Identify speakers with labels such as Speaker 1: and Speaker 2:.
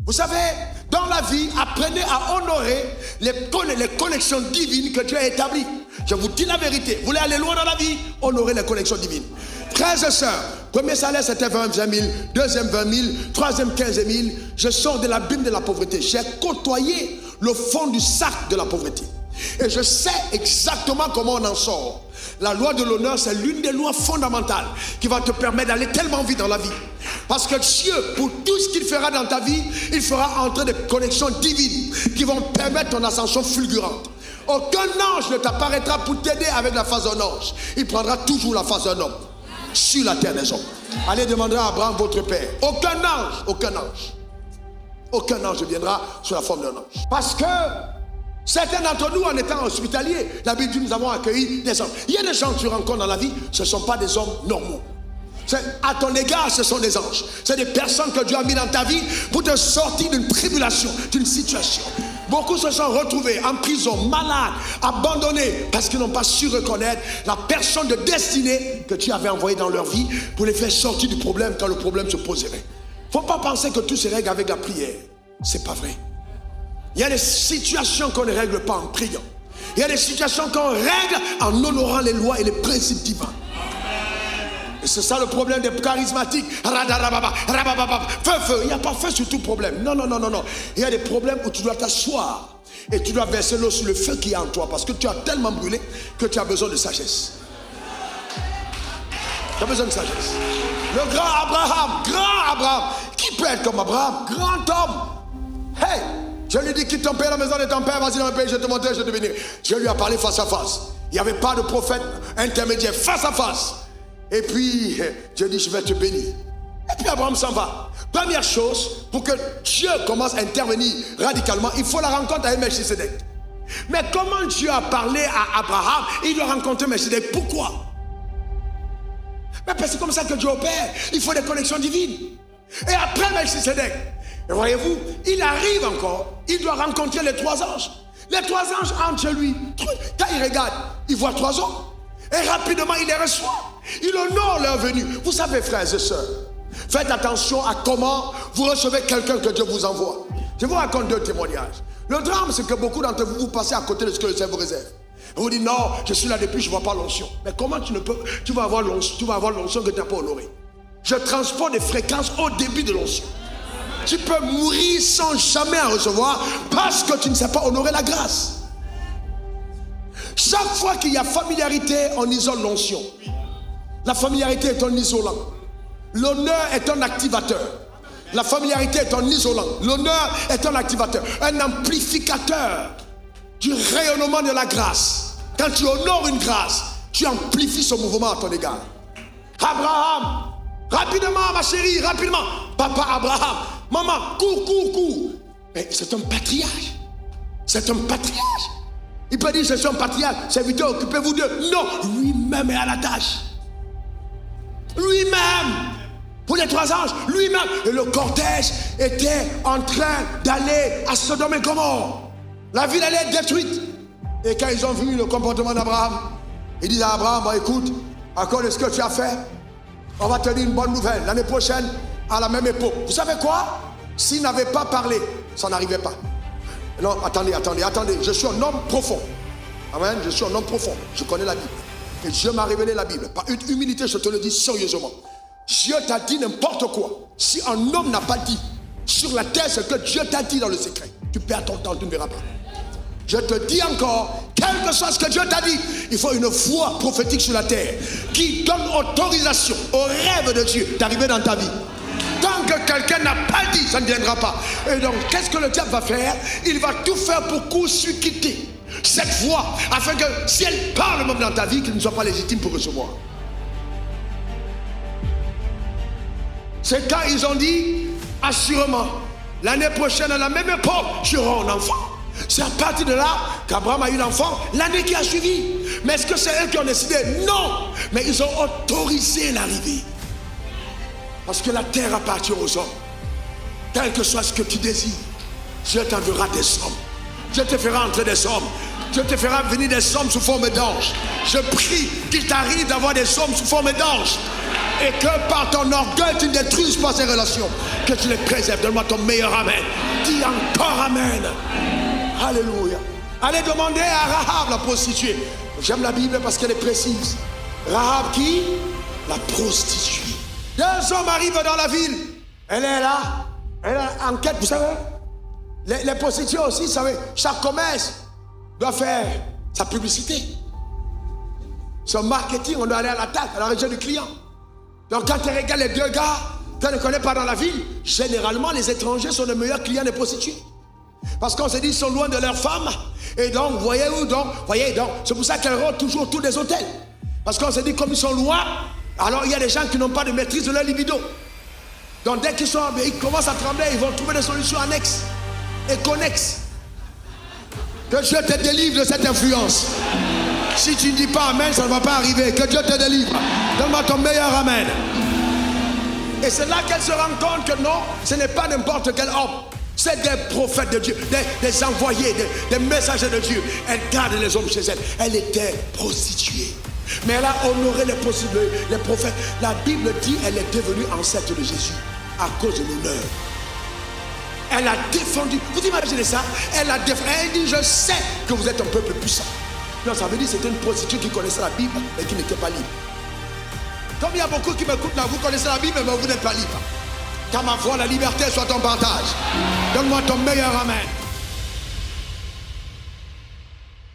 Speaker 1: Vous savez, dans la vie, apprenez à honorer les connexions divines que Dieu a établies. Je vous dis la vérité. Vous voulez aller loin dans la vie? Honorez les connexions divines. Frères et sœurs, premier salaire c'était 25 000, deuxième 20 000, troisième 15 000. Je sors de l'abîme de la pauvreté. J'ai côtoyé le fond du sac de la pauvreté. Et je sais exactement comment on en sort. La loi de l'honneur, c'est l'une des lois fondamentales qui va te permettre d'aller tellement vite dans la vie. Parce que Dieu, pour tout ce qu'il fera dans ta vie, il fera entrer des connexions divines qui vont permettre ton ascension fulgurante. Aucun ange ne t'apparaîtra pour t'aider avec la face d'un ange. Il prendra toujours la face d'un homme sur la terre des hommes. Allez demander à Abraham, votre père. Aucun ange ne viendra sous la forme d'un ange. Parce que certains d'entre nous, en étant hospitaliers, la Bible dit nous avons accueilli des hommes. Il y a des gens que tu rencontres dans la vie, ce ne sont pas des hommes normaux. À ton égard, ce sont des anges. C'est des personnes que Dieu a mis dans ta vie pour te sortir d'une tribulation, d'une situation. Beaucoup se sont retrouvés en prison, malades, abandonnés, parce qu'ils n'ont pas su reconnaître la personne de destinée que tu avais envoyée dans leur vie pour les faire sortir du problème quand le problème se poserait. Il ne faut pas penser que tout se règle avec la prière. Ce n'est pas vrai. Il y a des situations qu'on ne règle pas en priant. Il y a des situations qu'on règle en honorant les lois et les principes divins. Et c'est ça le problème des charismatiques. Feu. Il n'y a pas feu sur tout problème. Non. Il y a des problèmes où tu dois t'asseoir et tu dois verser l'eau sur le feu qui est en toi parce que tu as tellement brûlé que tu as besoin de sagesse. Tu as besoin de sagesse. Le grand Abraham. Qui peut être comme Abraham? Grand homme. Hey! Je lui dis quitte ton père, la maison de ton père, vas-y dans le pays, je te montrerai, je te bénirai. Dieu lui a parlé face à face. Il n'y avait pas de prophète intermédiaire, face à face. Et puis, Dieu dit, je vais te bénir. Et puis Abraham s'en va. Première chose, pour que Dieu commence à intervenir radicalement, il faut la rencontre avec Melchisedec. Mais comment Dieu a parlé à Abraham, il doit rencontrer Melchisedec. Pourquoi? Mais parce que c'est comme ça que Dieu opère. Il faut des connexions divines. Et après Melchisedec, voyez-vous, il arrive encore, il doit rencontrer les 3 anges. Les 3 anges entrent chez lui. Quand il regarde, il voit 3 hommes. Et rapidement, il les reçoit. Il honore leur venue. Vous savez, frères et sœurs, faites attention à comment vous recevez quelqu'un que Dieu vous envoie. Je vous raconte 2 témoignages. Le drame, c'est que beaucoup d'entre vous, vous passez à côté de ce que le Seigneur vous réserve. Vous dites, non, je suis là depuis, je ne vois pas l'onction. Mais comment tu vas avoir l'onction que tu n'as pas honorée? Je transporte des fréquences au début de l'onction. Tu peux mourir sans jamais en recevoir parce que tu ne sais pas honorer la grâce. Chaque fois qu'il y a familiarité, on isole l'onction. La familiarité est un isolant. L'honneur est un activateur. La familiarité est un isolant. L'honneur est un activateur, un amplificateur du rayonnement de la grâce. Quand tu honores une grâce, tu amplifies ce mouvement à ton égard. Abraham, rapidement ma chérie, rapidement. Papa Abraham, maman, cours. Mais c'est un patriarche. C'est un patriarche. Il peut dire, je suis un patriarche, serviteur, occupez-vous d'eux. Non, lui-même est à la tâche. Lui-même. Pour les 3 anges, lui-même. Et le cortège était en train d'aller à Sodome et Gomorrhe. La ville allait être détruite. Et quand ils ont vu le comportement d'Abraham, ils disent à Abraham, bon, écoute, à cause de ce que tu as fait, on va te dire une bonne nouvelle. L'année prochaine, à la même époque. Vous savez quoi? S'il n'avait pas parlé, ça n'arrivait pas. Non, attendez. Je suis un homme profond. Amen. Je suis un homme profond. Je connais la Bible. Et Dieu m'a révélé la Bible. Par une humilité, je te le dis sérieusement. Dieu t'a dit n'importe quoi. Si un homme n'a pas dit sur la terre ce que Dieu t'a dit dans le secret, tu perds ton temps, tu ne verras pas. Je te dis encore, quel que soit ce que Dieu t'a dit, il faut une voix prophétique sur la terre qui donne autorisation au rêve de Dieu d'arriver dans ta vie. Tant que quelqu'un n'a pas dit, ça ne viendra pas. Et donc, qu'est-ce que le diable va faire? Il va tout faire pour court-circuiter cette voix, afin que si elle parle même dans ta vie, qu'il ne soit pas légitime pour recevoir. C'est quand ils ont dit, assurément, l'année prochaine, à la même époque, j'aurai un enfant. C'est à partir de là qu'Abraham a eu l'enfant l'année qui a suivi. Mais est-ce que c'est eux qui ont décidé? Non. Mais ils ont autorisé l'arrivée. Parce que la terre appartient aux hommes. Quel que soit ce que tu désires, Dieu t'enverra des hommes. Dieu te fera entrer des hommes. Dieu te fera venir des hommes sous forme d'anges. Je prie qu'il t'arrive d'avoir des hommes sous forme d'anges. Et que par ton orgueil, tu ne détruises pas ces relations. Que tu les préserves. Donne-moi ton meilleur amen. Dis encore amen. Alléluia. Allez demander à Rahab, la prostituée. J'aime la Bible parce qu'elle est précise. Rahab qui? La prostituée. Deux hommes arrivent dans la ville. Elle est là. Elle est en quête, vous savez. Les prostituées aussi, vous savez, chaque commerce doit faire sa publicité. Son marketing, on doit aller à l'attaque, à la région du client. Donc quand tu regardes les deux gars, tu ne connais pas dans la ville, généralement les étrangers sont les meilleurs clients des prostituées. Parce qu'on se dit qu'ils sont loin de leurs femmes. Et donc, voyez-vous donc, c'est pour ça qu'elles rentrent toujours autour des hôtels. Parce qu'on se dit comme ils sont loin, alors il y a des gens qui n'ont pas de maîtrise de leur libido. Donc dès qu'ils sont, ils commencent à trembler, ils vont trouver des solutions annexes et connexes. Que Dieu te délivre de cette influence. Si tu ne dis pas amen, ça ne va pas arriver. Que Dieu te délivre. Donne-moi ton meilleur amen. Et c'est là qu'elle se rend compte que non, ce n'est pas n'importe quel homme. C'est des prophètes de Dieu, des envoyés, des messagers de Dieu. Elle garde les hommes chez elle. Elle était prostituée. Mais elle a honoré les prophètes. La Bible dit qu'elle est devenue ancêtre de Jésus à cause de l'honneur. Elle a défendu. Vous imaginez ça? Elle a défendu. Elle dit, je sais que vous êtes un peuple puissant. Non, ça veut dire que c'était une prostituée qui connaissait la Bible, mais qui n'était pas libre. Comme il y a beaucoup qui m'écoutent là, vous connaissez la Bible, mais vous n'êtes pas libre. Qu'à ma foi, la liberté soit ton partage. Donne-moi ton meilleur amen.